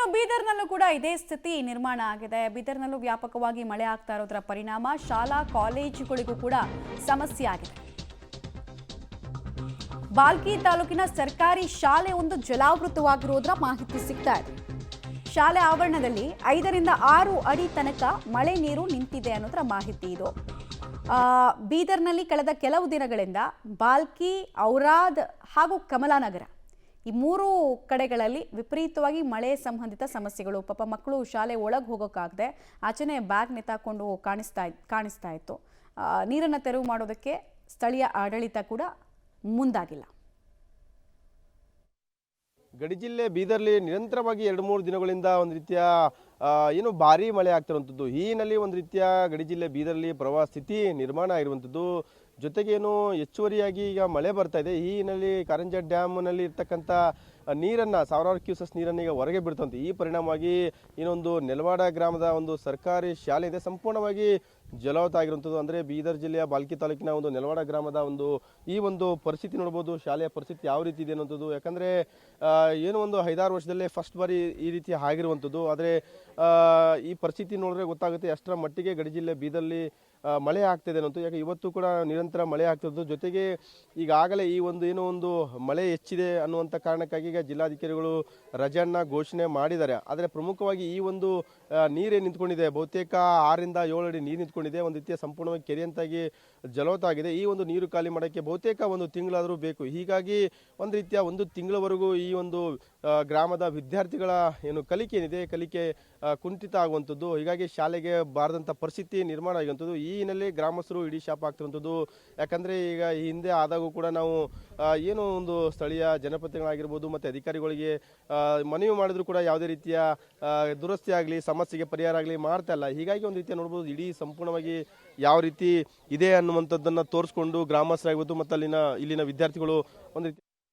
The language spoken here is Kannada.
ಇನ್ನು ಬೀದರ್ನಲ್ಲೂ ಕೂಡ ಇದೇ ಸ್ಥಿತಿ ನಿರ್ಮಾಣ ಆಗಿದೆ. ಬೀದರ್ನಲ್ಲೂ ವ್ಯಾಪಕವಾಗಿ ಮಳೆ ಆಗ್ತಾ ಇರೋದರ ಪರಿಣಾಮ ಶಾಲಾ ಕಾಲೇಜುಗಳಿಗೂ ಕೂಡ ಸಮಸ್ಯೆ ಆಗಿದೆ. ಬಾಲ್ಕಿ ತಾಲೂಕಿನ ಸರ್ಕಾರಿ ಶಾಲೆ ಒಂದು ಜಲಾವೃತವಾಗಿರೋದ್ರ ಮಾಹಿತಿ ಸಿಗ್ತಾ ಇದೆ. ಶಾಲೆ ಆವರಣದಲ್ಲಿ 5 ರಿಂದ 6 ಅಡಿ ತನಕ ಮಳೆ ನೀರು ನಿಂತಿದೆ ಅನ್ನೋದರ ಮಾಹಿತಿ ಇದು. ಬೀದರ್ನಲ್ಲಿ ಕಳೆದ ಕೆಲವು ದಿನಗಳಿಂದ ಬಾಲ್ಕಿ, ಔರಾದ್ ಹಾಗೂ ಕಮಲಾನಗರ ಈ 3 ಕಡೆಗಳಲ್ಲಿ ವಿಪರೀತವಾಗಿ ಮಳೆ ಸಂಬಂಧಿತ ಸಮಸ್ಯೆಗಳು. ಪಾಪ ಮಕ್ಕಳು ಶಾಲೆ ಒಳಗೆ ಹೋಗೋಕ್ಕಾಗದೆ ಆಚೆನೆ ಬ್ಯಾಗ್ ನೆತಾಕೊಂಡು ಕಾಣಿಸ್ತಾ ಇತ್ತು. ನೀರನ್ನು ತೆರವು ಮಾಡೋದಕ್ಕೆ ಸ್ಥಳೀಯ ಆಡಳಿತ ಕೂಡ ಮುಂದಾಗಿಲ್ಲ. ಗಡಿ ಜಿಲ್ಲೆ ಬೀದರ್ಲಿ ನಿರಂತರವಾಗಿ 2-3 ದಿನಗಳಿಂದ ಒಂದು ರೀತಿಯ ಏನು ಭಾರಿ ಮಳೆ ಆಗ್ತಿರುವಂಥದ್ದು. ಈ ಹಿನ್ನೆಲೆ ಒಂದು ರೀತಿಯ ಗಡಿ ಜಿಲ್ಲೆ ಬೀದರ್ಲಿ ಪ್ರವಾಹ ಸ್ಥಿತಿ ನಿರ್ಮಾಣ ಆಗಿರುವಂಥದ್ದು. ಜೊತೆಗೇನು ಹೆಚ್ಚುವರಿಯಾಗಿ ಈಗ ಮಳೆ ಬರ್ತಾ ಇದೆ. ಈ ಹಿನ್ನೆಲೆ ಕಾರಂಜ ಡ್ಯಾಮ್ನಲ್ಲಿ ಇರ್ತಕ್ಕಂಥ ನೀರನ್ನು, ಸಾವಿರಾರು ಕ್ಯೂಸಸ್ ನೀರನ್ನು ಈಗ ಹೊರಗೆ ಬಿಡ್ತಂತೆ. ಈ ಪರಿಣಾಮವಾಗಿ ಇನ್ನೊಂದು ನೆಲವಾಡ ಗ್ರಾಮದ ಒಂದು ಸರ್ಕಾರಿ ಶಾಲೆ ಇದೆ, ಸಂಪೂರ್ಣವಾಗಿ ಜಲಾವೃತ ಆಗಿರುವಂಥದ್ದು. ಅಂದರೆ ಬೀದರ್ ಜಿಲ್ಲೆಯ ಬಾಲ್ಕಿ ತಾಲೂಕಿನ ಒಂದು ನೆಲವಾಡ ಗ್ರಾಮದ ಈ ಒಂದು ಪರಿಸ್ಥಿತಿ ನೋಡ್ಬೋದು. ಶಾಲೆಯ ಪರಿಸ್ಥಿತಿ ಯಾವ ರೀತಿ ಇದೆ ಅನ್ನೋಂಥದ್ದು. ಯಾಕಂದರೆ ಏನು ಒಂದು 5-6 ವರ್ಷದಲ್ಲೇ ಫಸ್ಟ್ ಬಾರಿ ಈ ರೀತಿ ಆಗಿರುವಂಥದ್ದು. ಆದರೆ ಈ ಪರಿಸ್ಥಿತಿ ನೋಡಿದ್ರೆ ಗೊತ್ತಾಗುತ್ತೆ ಎಷ್ಟರ ಮಟ್ಟಿಗೆ ಗಡಿ ಜಿಲ್ಲೆ ಬೀದರ್ಲಿ ಮಳೆ ಆಗ್ತಿದೆ ಅನ್ನೋದು. ಯಾಕೆ ಇವತ್ತು ಕೂಡ ನಿರಂತರ ಮಳೆ ಆಗ್ತಿರೋದು. ಜೊತೆಗೆ ಈಗಾಗಲೇ ಈ ಏನೋ ಒಂದು ಮಳೆ ಹೆಚ್ಚಿದೆ ಅನ್ನುವಂಥ ಕಾರಣಕ್ಕಾಗಿ ಈಗ ಜಿಲ್ಲಾಧಿಕಾರಿಗಳು ರಜೆಯನ್ನ ಘೋಷಣೆ ಮಾಡಿದ್ದಾರೆ. ಆದರೆ ಪ್ರಮುಖವಾಗಿ ಈ ನೀರೇ ನಿಂತ್ಕೊಂಡಿದೆ. ಬಹುತೇಕ 6 ರಿಂದ 7 ಅಡಿ ನೀರು ನಿಂತ್ಕೊಂಡಿದೆ. ಒಂದು ರೀತಿಯ ಸಂಪೂರ್ಣವಾಗಿ ಕೆರೆಯಂತಾಗಿ ಜಲವೃತ ಆಗಿದೆ. ಈ ನೀರು ಖಾಲಿ ಮಾಡೋಕ್ಕೆ ಬಹುತೇಕ 1 ತಿಂಗಳಾದರೂ ಬೇಕು. ಹೀಗಾಗಿ ಒಂದು ರೀತಿಯ 1 ತಿಂಗಳವರೆಗೂ ಈ ಗ್ರಾಮದ ವಿದ್ಯಾರ್ಥಿಗಳ ಏನು ಕಲಿಕೆ ಏನಿದೆ, ಕಲಿಕೆ ಕುಂಠಿತ ಆಗುವಂಥದ್ದು. ಹೀಗಾಗಿ ಶಾಲೆಗೆ ಬಾರದಂಥ ಪರಿಸ್ಥಿತಿ ನಿರ್ಮಾಣ ಆಗುವಂಥದ್ದು. ಈ ಹಿನ್ನೆಲೆ ಗ್ರಾಮಸ್ಥರು ಇಡೀ ಶಾಪ ಆಗ್ತಿರುವಂಥದ್ದು. ಯಾಕಂದರೆ ಈಗ ಈ ಹಿಂದೆ ಆದಾಗೂ ಕೂಡ ನಾವು ಏನೋ ಒಂದು ಸ್ಥಳೀಯ ಜನಪ್ರತಿನಿಧಿಗಳಾಗಿರ್ಬೋದು ಮತ್ತು ಅಧಿಕಾರಿಗಳಿಗೆ ಮನವಿ ಮಾಡಿದ್ರು ಕೂಡ ಯಾವುದೇ ರೀತಿಯ ದುರಸ್ತಿ ಆಗಲಿ, ಸಮಸ್ಯೆಗೆ ಪರಿಹಾರ ಆಗಲಿ ಮಾಡ್ತಾ ಇಲ್ಲ. ಹೀಗಾಗಿ ಒಂದು ರೀತಿಯ ನೋಡ್ಬೋದು ಇಡೀ ಸಂಪೂರ್ಣವಾಗಿ ಯಾವ ರೀತಿ ಇದೆ ಅನ್ನುವಂಥದ್ದನ್ನು ತೋರಿಸ್ಕೊಂಡು ಗ್ರಾಮಸ್ಥರಾಗಿರ್ಬೋದು ಮತ್ತು ಇಲ್ಲಿನ ವಿದ್ಯಾರ್ಥಿಗಳು ಒಂದು ರೀತಿ